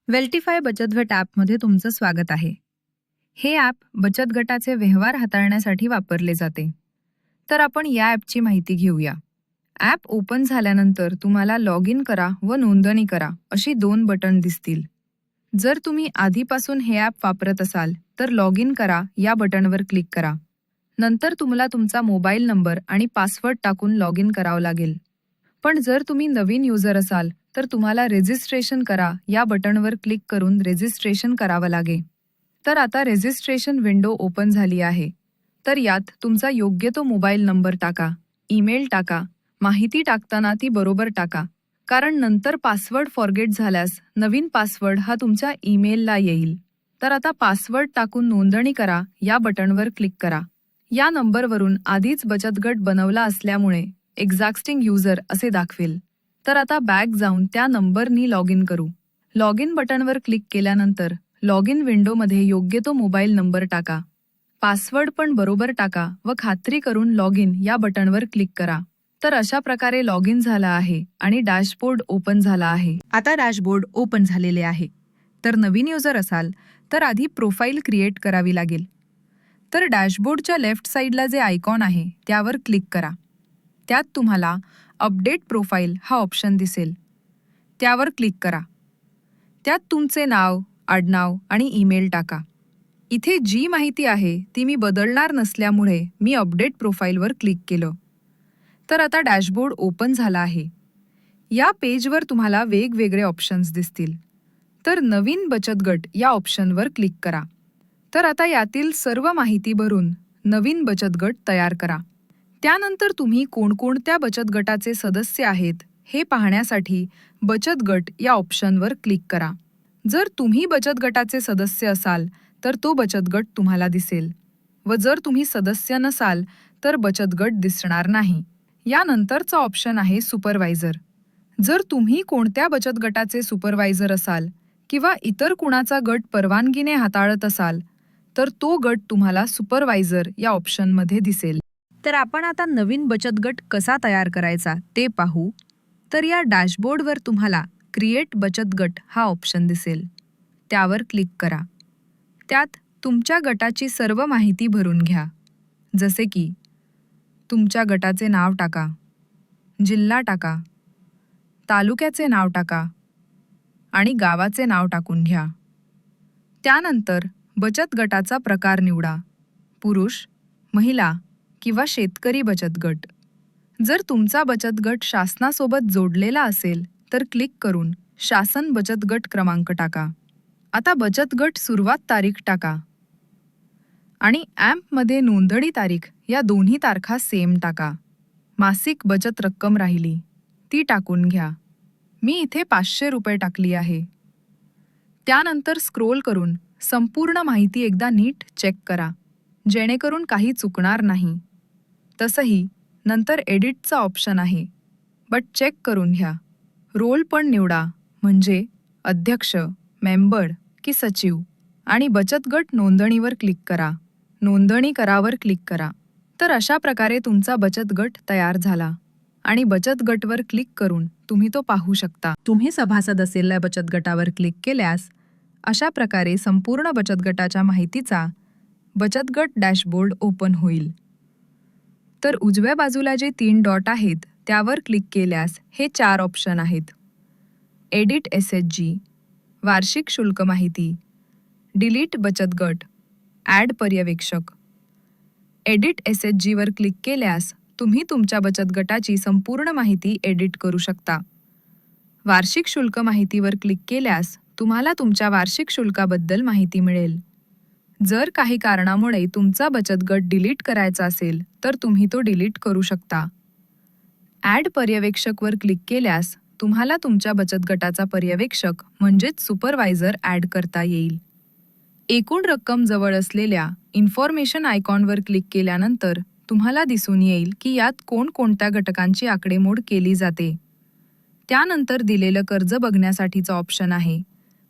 वेल्टिफाय बचत गट ॲपमध्ये तुमचं स्वागत आहे. हे ॲप बचत गटाचे व्यवहार हाताळण्यासाठी वापरले जाते. तर आपण या ॲपची माहिती घेऊया. ॲप ओपन झाल्यानंतर तुम्हाला लॉग इन करा व नोंदणी करा अशी 2 बटन दिसतील. जर तुम्ही आधीपासून हे ॲप वापरत असाल तर लॉग इन करा या बटनवर क्लिक करा. नंतर तुम्हाला तुमचा मोबाईल नंबर आणि पासवर्ड टाकून लॉग इन करावं लागेल. पण जर तुम्ही नवीन युजर असाल तर तुम्हाला रेजिस्ट्रेशन करा या बटनवर क्लिक करून रेजिस्ट्रेशन करावं लागेल. तर आता रेजिस्ट्रेशन विंडो ओपन झाली आहे. तर यात तुमचा योग्य तो मोबाईल नंबर टाका, ईमेल टाका, माहिती टाकताना ती बरोबर टाका. कारण नंतर पासवर्ड फॉरगेट झाल्यास नवीन पासवर्ड हा तुमच्या ईमेलला येईल. तर आता पासवर्ड टाकून नोंदणी करा या बटनवर क्लिक करा. या नंबरवरून आधीच बचत गट बनवला असल्यामुळे एक्झिस्टिंग युजर असे दाखवेल. तर आता बॅक जाऊन त्या नंबरनी लॉग इन करू. लॉग इन बटनवर क्लिक केल्यानंतर लॉग इन विंडोमध्ये योग्य तो मोबाईल नंबर टाका. पासवर्ड पण बरोबर टाका व खात्री करून लॉग इन या बटनवर क्लिक करा. तर अशा प्रकारे लॉग इन झाला आहे आणि डॅशबोर्ड ओपन झाला आहे. आता डॅशबोर्ड ओपन झालेले आहे. तर नवीन युजर असाल तर आधी प्रोफाईल क्रिएट करावी लागेल. तर डॅशबोर्डच्या लेफ्ट साईडला जे आयकॉन आहे त्यावर क्लिक करा. त्यात तुम्हाला अपडेट प्रोफाईल हा ऑप्शन दिसेल. त्यावर क्लिक करा. त्यात तुमचे नाव, आडनाव आणि ईमेल टाका. इथे जी माहिती आहे ती मी बदलणार नसल्यामुळे मी अपडेट प्रोफाईलवर क्लिक केलं. तर आता डॅशबोर्ड ओपन झाला आहे. या पेजवर तुम्हाला वेगवेगळे ऑप्शन्स दिसतील. तर नवीन बचत गट या ऑप्शनवर क्लिक करा. तर आता यातील सर्व माहिती भरून नवीन बचत गट तयार करा. त्यानंतर तुम्ही कोणकोणत्या बचत गटाचे सदस्य आहेत हे पाहण्यासाठी बचत गट या ऑप्शनवर क्लिक करा. जर तुम्ही बचत गटाचे सदस्य असाल तर तो बचत गट तुम्हाला दिसेल व जर तुम्ही सदस्य नसाल तर बचत गट दिसणार नाही. यानंतरचा ऑप्शन आहे सुपरवायझर. जर तुम्ही कोणत्या बचत गटाचे सुपरवायझर असाल किंवा इतर कुणाचा गट परवानगीने हाताळत असाल तर तो गट तुम्हाला सुपरवायझर या ऑप्शनमध्ये दिसेल. तर आपण आता नवीन बचत गट कसा तयार करायचा ते पाहू. तर या डॅशबोर्डवर तुम्हाला क्रिएट बचत गट हा ऑप्शन दिसेल. त्यावर क्लिक करा. त्यात तुमच्या गटाची सर्व माहिती भरून घ्या. जसे की तुमच्या गटाचे नाव टाका, जिल्हा टाका, तालुक्याचे नाव टाका आणि गावाचे नाव टाकून घ्या. त्यानंतर बचत गटाचा प्रकार निवडा. पुरुष, महिला किंवा शेतकरी बचत गट. जर तुमचा बचत गट शासनासोबत जोडलेला असेल तर क्लिक करून शासन बचत गट क्रमांक टाका. आता बचत गट सुरुवात तारीख टाका आणि ॲपमध्ये नोंदणी तारीख या दोन्ही तारखा सेम टाका. मासिक बचत रक्कम राहिली ती टाकून घ्या. मी इथे 500 रुपये टाकली आहे. त्यानंतर स्क्रोल करून संपूर्ण माहिती एकदा नीट चेक करा जेणेकरून काही चुकणार नाही. तसंही नंतर एडिटचा ऑप्शन आहे, बट चेक करून घ्या. रोल पण निवडा म्हणजे अध्यक्ष, मेंबर की सचिव आणि बचत गट नोंदणीवर क्लिक करा. नोंदणी करावर क्लिक करा. तर अशा प्रकारे तुमचा बचत गट तयार झाला आणि बचत गटवर क्लिक करून तुम्ही तो पाहू शकता. तुम्ही सभासद असलेल्या बचत गटावर क्लिक केल्यास अशा प्रकारे संपूर्ण बचत गटाच्या माहितीचा बचत गट डॅशबोर्ड ओपन होईल. तर उजव्या बाजूला जे 3 डॉट आहेत त्यावर क्लिक केल्यास हे 4 ऑप्शन आहेत. एडिट SHG, वार्षिक शुल्क माहिती, डिलीट बचत गट, ॲड पर्यवेक्षक. एडिट SHG वर क्लिक केल्यास तुम्ही तुमच्या बचत गटाची संपूर्ण माहिती एडिट करू शकता. वार्षिक शुल्क माहितीवर क्लिक केल्यास तुम्हाला तुमच्या वार्षिक शुल्काबद्दल माहिती मिळेल. जर काही कारणामुळे तुमचा बचत गट डिलीट करायचा असेल तर तुम्ही तो डिलीट करू शकता. ॲड पर्यवेक्षकवर क्लिक केल्यास तुम्हाला तुमच्या बचत गटाचा पर्यवेक्षक म्हणजेच सुपरवायझर ॲड करता येईल. एकूण रक्कम जवळ असलेल्या इन्फॉर्मेशन आयकॉनवर क्लिक केल्यानंतर तुम्हाला दिसून येईल की यात कोणकोणत्या घटकांची आकडेमोड केली जाते. त्यानंतर दिलेलं कर्ज बघण्यासाठीचं ऑप्शन आहे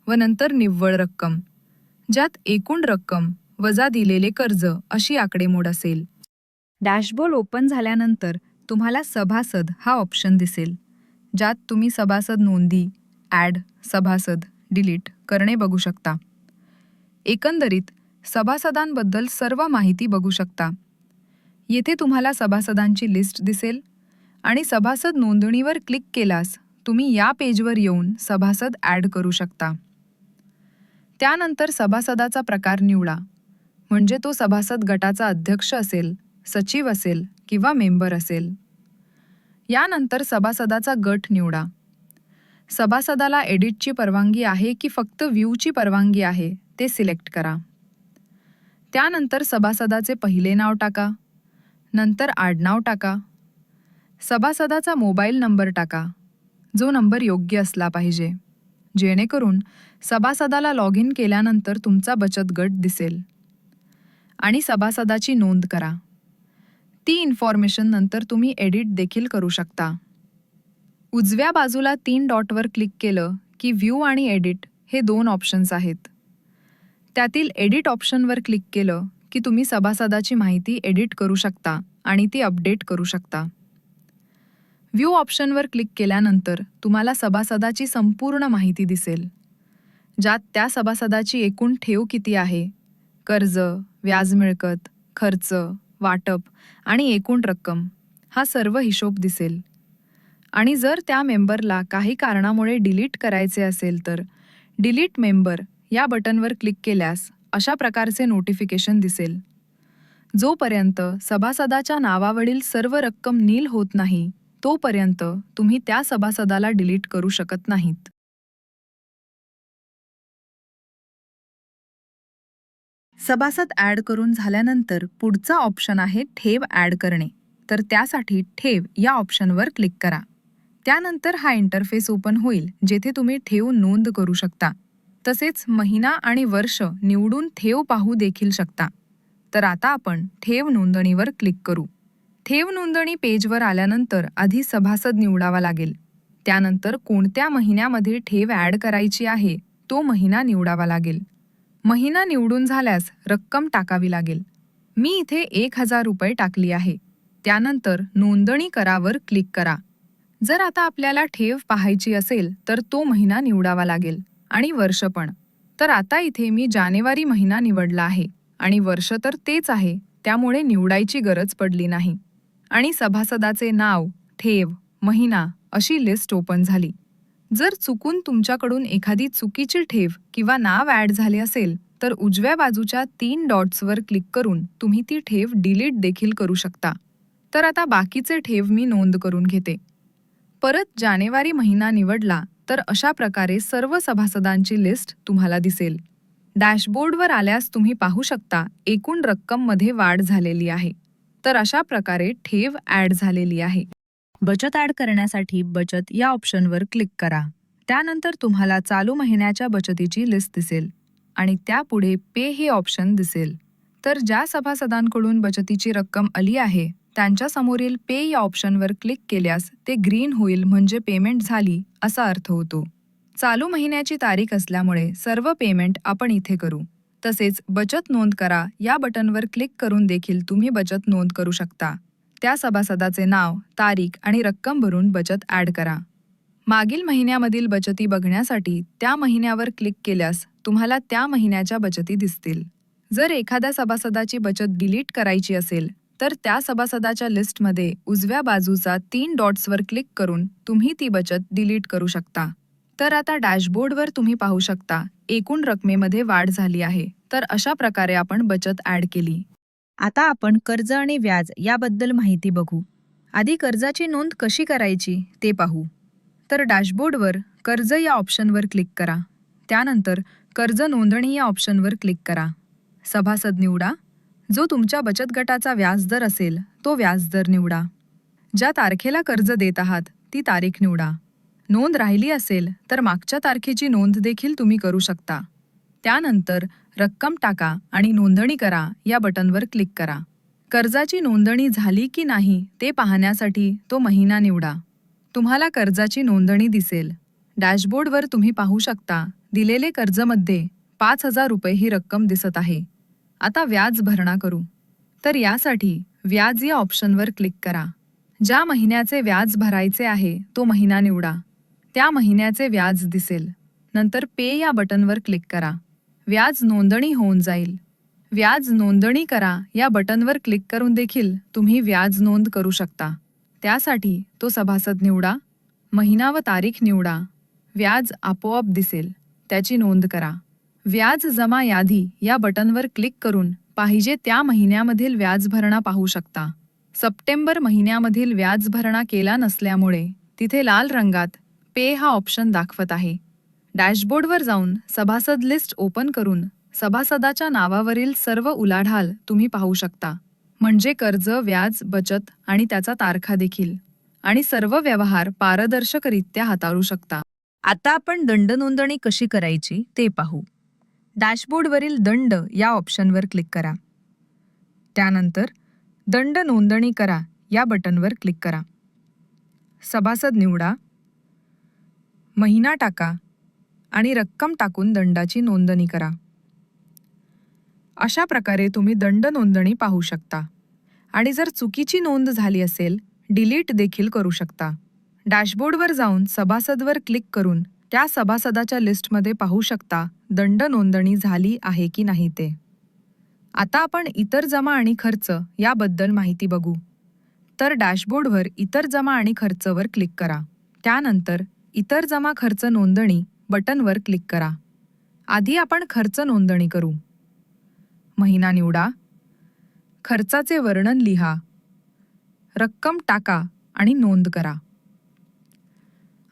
व नंतर निव्वळ रक्कम, ज्यात एकूण रक्कम वजा दिलेले कर्ज अशी आकडेमोड असेल. डॅशबोर्ड ओपन झाल्यानंतर तुम्हाला सभासद हा ऑप्शन दिसेल, ज्यात तुम्ही सभासद नोंदी, ॲड सभासद, डिलीट करणे बघू शकता. एकंदरीत सभासदांबद्दल सर्व माहिती बघू शकता. येथे तुम्हाला सभासदांची लिस्ट दिसेल आणि सभासद नोंदणीवर क्लिक केल्यास तुम्ही या पेजवर येऊन सभासद ॲड करू शकता. त्यानंतर सभासदाचा प्रकार निवडा, म्हणजे तो सभासद गटाचा अध्यक्ष असेल, सचिव असेल किंवा मेंबर असेल. यानंतर सभासदाचा गट निवडा. सभासदाला एडिटची परवानगी आहे की फक्त व्ह्यूची परवानगी आहे ते सिलेक्ट करा. त्यानंतर सभासदाचे पहिले नाव टाका, नंतर आडनाव टाका. सभासदाचा मोबाईल नंबर टाका, जो नंबर योग्य असला पाहिजे, जेणेकरून सभासदाला लॉग इन केल्यानंतर तुमचा बचत गट दिसेल. आणि सभासदाची नोंद करा. ती इन्फॉर्मेशन नंतर तुम्ही एडिट देखील करू शकता. उजव्या बाजूला 3 डॉटवर क्लिक केलं की व्ह्यू आणि एडिट हे 2 ऑप्शन्स आहेत. त्यातील एडिट ऑप्शनवर क्लिक केलं की तुम्ही सभासदाची माहिती एडिट करू शकता आणि ती अपडेट करू शकता. व्ह्यू ऑप्शनवर क्लिक केल्यानंतर तुम्हाला सभासदाची संपूर्ण माहिती दिसेल, ज्यात त्या सभासदाची एकूण ठेव किती आहे, कर्ज, व्याज मिळकत, खर्च, वाटप आणि एकूण रक्कम हा सर्व हिशोब दिसेल. आणि जर त्या मेंबरला काही कारणामुळे डिलीट करायचे असेल तर डिलीट मेंबर या बटनवर क्लिक केल्यास अशा प्रकारचे नोटिफिकेशन दिसेल. जोपर्यंत सभासदाच्या नावावरील सर्व रक्कम नील होत नाही तोपर्यंत तुम्ही त्या सभासदाला डिलीट करू शकत नाहीत. सभासद ॲड करून झाल्यानंतर पुढचा ऑप्शन आहे ठेव ॲड करणे. तर त्यासाठी ठेव या ऑप्शनवर क्लिक करा. त्यानंतर हा इंटरफेस ओपन होईल, जेथे तुम्ही ठेव नोंद करू शकता. तसेच महिना आणि वर्ष निवडून ठेव पाहू देखील शकता. तर आता आपण ठेव नोंदणीवर क्लिक करू. ठेव नोंदणी पेजवर आल्यानंतर आधी सभासद निवडावा लागेल. त्यानंतर कोणत्या महिन्यामध्ये ठेव ॲड करायची आहे तो महिना निवडावा लागेल. महिना निवडून झाल्यास रक्कम टाकावी लागेल. मी इथे 1000 रुपये टाकली आहे. त्यानंतर नोंदणी करावर क्लिक करा. जर आता आपल्याला ठेव पाहायची असेल तर तो महिना निवडावा लागेल आणि वर्ष पण. तर आता इथे मी जानेवारी महिना निवडला आहे आणि वर्ष तर तेच आहे, त्यामुळे निवडायची गरज पडली नाही. आणि सभासदाचे नाव, ठेव, महिना अशी लिस्ट ओपन झाली. जर चुकून तुमच्याकडून एखादी चुकीची ठेव किंवा नाव ॲड झाले असेल तर उजव्या बाजूच्या 3 डॉट्सवर क्लिक करून तुम्ही ती ठेव डिलीट देखील करू शकता. तर आता बाकीचे ठेव मी नोंद करून घेते. परत जानेवारी महिना निवडला तर अशा प्रकारे सर्व सभासदांची लिस्ट तुम्हाला दिसेल. डॅशबोर्डवर आल्यास तुम्ही पाहू शकता एकूण रक्कममध्ये वाढ झालेली आहे. तर अशा प्रकारे ठेव ॲड झालेली आहे. बचत ॲड करण्यासाठी बचत या ऑप्शनवर क्लिक करा. त्यानंतर तुम्हाला चालू महिन्याच्या बचतीची लिस्ट दिसेल आणि त्यापुढे पे हे ऑप्शन दिसेल. तर ज्या सभासदांकडून बचतीची रक्कम आली आहे त्यांच्या समोरील पे या ऑप्शनवर क्लिक केल्यास ते ग्रीन होईल, म्हणजे पेमेंट झाली असा अर्थ होतो. चालू महिन्याची तारीख असल्यामुळे सर्व पेमेंट आपण इथे करू. तसेच बचत नोंद करा या बटनवर क्लिक करून देखील तुम्ही बचत नोंद करू शकता. त्या सभासदाचे नाव, तारीख आणि रक्कम भरून बचत ॲड करा. मागील महिन्यामधील बचती बघण्यासाठी त्या महिन्यावर क्लिक केल्यास तुम्हाला त्या महिन्याच्या बचती दिसतील. जर एखाद्या सभासदाची बचत डिलीट करायची असेल तर त्या सभासदाच्या लिस्टमध्ये उजव्या बाजूचा 3 डॉट्सवर क्लिक करून तुम्ही ती बचत डिलीट करू शकता. तर आता डॅशबोर्डवर तुम्ही पाहू शकता एकूण रकमेमध्ये वाढ झाली आहे. तर अशा प्रकारे आपण बचत ॲड केली. आता आपण कर्ज आणि व्याज याबद्दल माहिती बघू. आधी कर्जाची नोंद कशी करायची ते पाहू. तर डॅशबोर्डवर कर्ज या ऑप्शनवर क्लिक करा. त्यानंतर कर्ज नोंदणी या ऑप्शनवर क्लिक करा. सभासद निवडा. जो तुमच्या बचत गटाचा व्याजदर असेल तो व्याजदर निवडा. ज्या तारखेला कर्ज देत आहात ती तारीख निवडा. नोंद राहिली असेल तर मागच्या तारखेची नोंद देखील तुम्ही करू शकता. त्यानंतर रक्कम टाका आणि नोंदणी करा या बटनवर क्लिक करा. कर्जाची नोंदणी झाली की नाही ते पाहण्यासाठी तो महिना निवडा. तुम्हाला कर्जाची नोंदणी दिसेल. डॅशबोर्डवर तुम्ही पाहू शकता दिलेले कर्जमध्ये 5000 रुपये ही रक्कम दिसत आहे. आता व्याज भरणा करू. तर यासाठी व्याज या ऑप्शनवर क्लिक करा. ज्या महिन्याचे व्याज भरायचे आहे तो महिना निवडा. त्या महिन्याचे व्याज दिसेल. नंतर पे या बटनवर क्लिक करा. व्याज नोंदणी होऊन जाईल. व्याज नोंदणी करा या बटनवर क्लिक करून देखील तुम्ही व्याज नोंद करू शकता. त्यासाठी तो सभासद निवडा, महिना व तारीख निवडा. व्याज आपोआप दिसेल, त्याची नोंद करा. व्याज जमा यादी या बटनवर क्लिक करून पाहिजे त्या महिन्यामधील व्याज भरणा पाहू शकता. सप्टेंबर महिन्यामधील व्याज भरणा केला नसल्यामुळे तिथे लाल रंगात पे हा ऑप्शन दाखवत आहे. डॅशबोर्डवर जाऊन सभासद लिस्ट ओपन करून सभासदाच्या नावावरील सर्व उलाढाल तुम्ही पाहू शकता. म्हणजे कर्ज, व्याज, बचत आणि त्याचा तारखा देखील, आणि सर्व व्यवहार पारदर्शकरित्या हाताळू शकता. आता आपण दंड नोंदणी कशी करायची ते पाहू. डॅशबोर्डवरील दंड या ऑप्शनवर क्लिक करा. त्यानंतर दंड नोंदणी करा या बटनवर क्लिक करा. सभासद निवडा, महिना टाका आणि रक्कम टाकून दंडाची नोंदणी करा. अशा प्रकारे तुम्ही दंड नोंदणी पाहू शकता. आणि जर चुकीची नोंद झाली असेल, डिलीट देखील करू शकता. डॅशबोर्डवर जाऊन सभासदवर क्लिक करून त्या सभासदाच्या लिस्टमध्ये पाहू शकता दंड नोंदणी झाली आहे की नाही ते. आता आपण इतर जमा आणि खर्च याबद्दल माहिती बघू. तर डॅशबोर्डवर इतर जमा आणि खर्चवर क्लिक करा. त्यानंतर इतर जमा खर्च नोंदणी बटनवर क्लिक करा. आधी आपण खर्च नोंदणी करू. महिना निवडा, खर्चाचे वर्णन लिहा, रक्कम टाका आणि नोंद करा.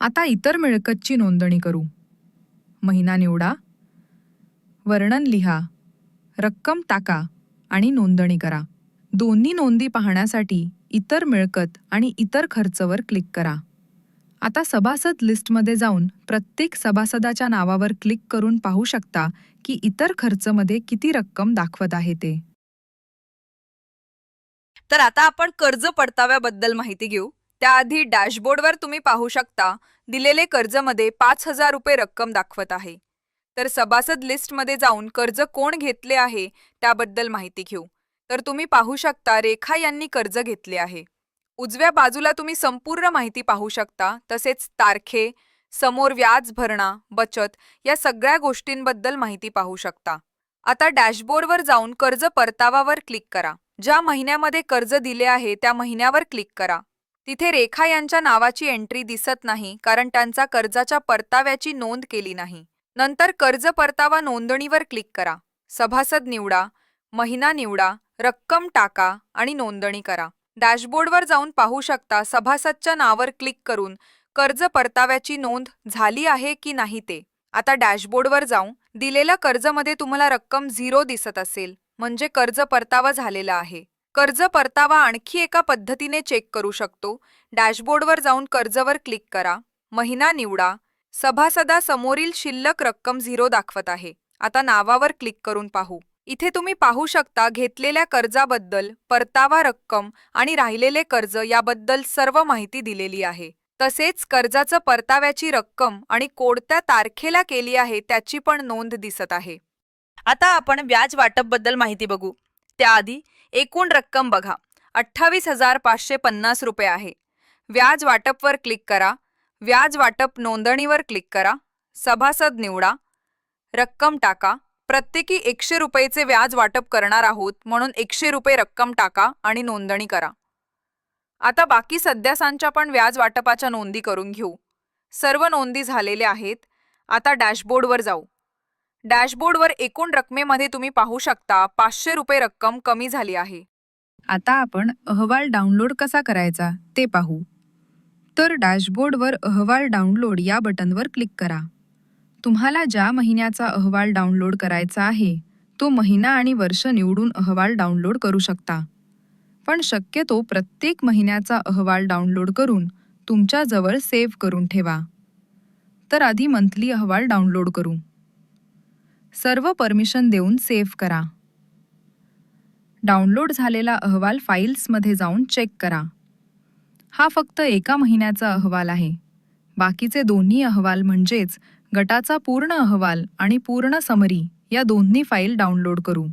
आता इतर मिळकतची नोंदणी करू. महिना निवडा, वर्णन लिहा, रक्कम टाका आणि नोंदणी करा. दोन्ही नोंदी पाहण्यासाठी इतर मिळकत आणि इतर खर्चवर क्लिक करा. आता सभासद लिस्टमध्ये जाऊन प्रत्येक सभासदाच्या नावावर क्लिक करून पाहू शकता की इतर खर्चमध्ये किती रक्कम दाखवत आहे ते. तर आता आपण कर्ज परताव्याबद्दल माहिती घेऊ. त्याआधी डॅशबोर्डवर तुम्ही पाहू शकता दिलेले कर्जमध्ये 5,000 रुपये रक्कम दाखवत आहे. तर सभासद लिस्टमध्ये जाऊन कर्ज कोण घेतले आहे त्याबद्दल माहिती घेऊ. तर तुम्ही पाहू शकता रेखा यांनी कर्ज घेतले आहे. उजव्या बाजूला तुम्ही संपूर्ण माहिती पाहू शकता. तसेच तारखे, समोर व्याज भरणा, बचत या सगळ्या गोष्टींबद्दल माहिती पाहू शकता. आता डॅशबोर्डवर जाऊन कर्ज परतावावर क्लिक करा. ज्या महिन्यामध्ये कर्ज दिले आहे त्या महिन्यावर क्लिक करा. तिथे रेखा यांच्या नावाची एंट्री दिसत नाही कारण त्यांचा कर्जाच्या परताव्याची नोंद केली नाही. नंतर कर्ज परतावा नोंदणीवर क्लिक करा. सभासद निवडा, महिना निवडा, रक्कम टाका आणि नोंदणी करा. डॅशबोर्डवर जाऊन पाहू शकता सभासदच्या नावावर क्लिक करून कर्ज परताव्याची नोंद झाली आहे की नाही ते. आता डॅशबोर्डवर जाऊन दिलेल्या कर्जमध्ये तुम्हाला रक्कम 0 दिसत असेल म्हणजे कर्ज परतावा झालेला आहे. कर्ज परतावा आणखी एका पद्धतीने चेक करू शकतो. डॅशबोर्डवर जाऊन कर्जवर क्लिक करा, महिना निवडा, सभासदासमोरील शिल्लक रक्कम 0 दाखवत आहे. आता नावावर क्लिक करून पाहू. इथे तुम्ही पाहू शकता घेतलेल्या कर्जाबद्दल, परतावा रक्कम आणि राहिलेले कर्ज याबद्दल सर्व माहिती दिलेली आहे. तसेच कर्जाचं परताव्याची रक्कम आणि कोणत्या तारखेला केली आहे त्याची पण नोंद दिसत आहे. आता आपण व्याज वाटपबद्दल माहिती बघू. त्याआधी एकूण रक्कम बघा, 28,550 रुपये आहे. व्याज वाटपवर क्लिक करा. व्याज वाटप नोंदणीवर क्लिक करा. सभासद निवडा, रक्कम टाका. प्रत्येकी 100 रुपयेचे व्याज वाटप करणार आहोत म्हणून 100 रुपये रक्कम टाका आणि नोंदणी करा. आता बाकी सदस्यांच्या पण व्याज वाटपाच्या नोंदी करून घेऊ. सर्व नोंदी झालेल्या आहेत. आता डॅशबोर्डवर जाऊ. डॅशबोर्डवर एकूण रकमेमध्ये तुम्ही पाहू शकता 500 रुपये रक्कम कमी झाली आहे. आता आपण अहवाल डाउनलोड कसा करायचा ते पाहू. तर डॅशबोर्डवर अहवाल डाउनलोड या बटनवर क्लिक करा. तुम्हाला ज्या महिन्याचा अहवाल डाउनलोड करायचा आहे तो महिना आणि वर्ष निवडून अहवाल डाउनलोड करू शकता. पण शक्यतो प्रत्येक महिन्याचा अहवाल डाउनलोड करून तुमच्या जवळ सेव्ह करून ठेवा. तर आधी मंथली अहवाल डाउनलोड करू. सर्व परमिशन देऊन सेव्ह करा. डाउनलोड झालेला अहवाल फाईल्समध्ये जाऊन चेक करा. हा फक्त एका महिन्याचा अहवाल आहे. बाकीचे दोन्ही अहवाल म्हणजेच गटाचा पूर्ण अहवाल आणि पूर्ण समरी या दोन्ही फाईल डाउनलोड करू.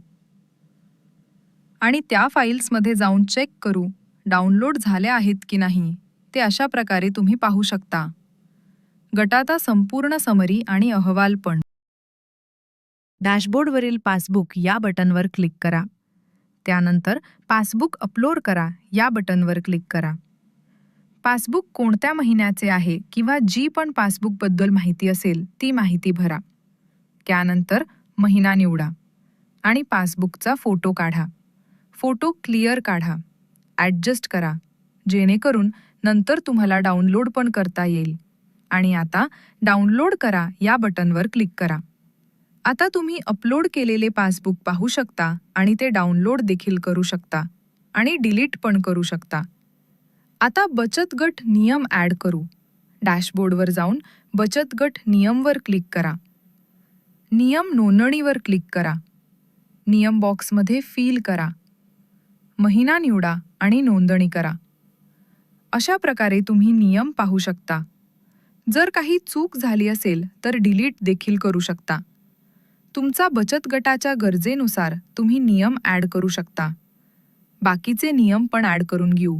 आणि त्या फाईल्समध्ये जाऊन चेक करू डाउनलोड झाल्या आहेत की नाही ते. अशा प्रकारे तुम्ही पाहू शकता. गटाचा संपूर्ण समरी आणि अहवाल पण. डॅशबोर्डवरील पासबुक या बटनवर क्लिक करा. त्यानंतर पासबुक अपलोड करा या बटनवर क्लिक करा. पासबुक कोणत्या महिन्याचे आहे किंवा जी पण पासबुकबद्दल माहिती असेल ती माहिती भरा. त्यानंतर महिना निवडा आणि पासबुकचा फोटो काढा. फोटो क्लिअर काढा, ॲडजस्ट करा, जेणेकरून नंतर तुम्हाला डाउनलोड पण करता येईल. आणि आता डाउनलोड करा या बटनवर क्लिक करा. आता तुम्ही अपलोड केलेले पासबुक पाहू शकता आणि ते डाउनलोड देखील करू शकता आणि डिलीट पण करू शकता. आता बचत गट नियम ॲड करू. डॅशबोर्डवर जाऊन बचत गट नियमवर क्लिक करा. नियम नोंदणीवर क्लिक करा. नियम बॉक्समध्ये फिल करा. महिना निवडा आणि नोंदणी करा. अशा प्रकारे तुम्ही नियम पाहू शकता. जर काही चूक झाली असेल तर डिलीट देखील करू शकता. तुमचा बचत गटाच्या गरजेनुसार तुम्ही नियम ॲड करू शकता. बाकीचे नियम पण ॲड करून घेऊ.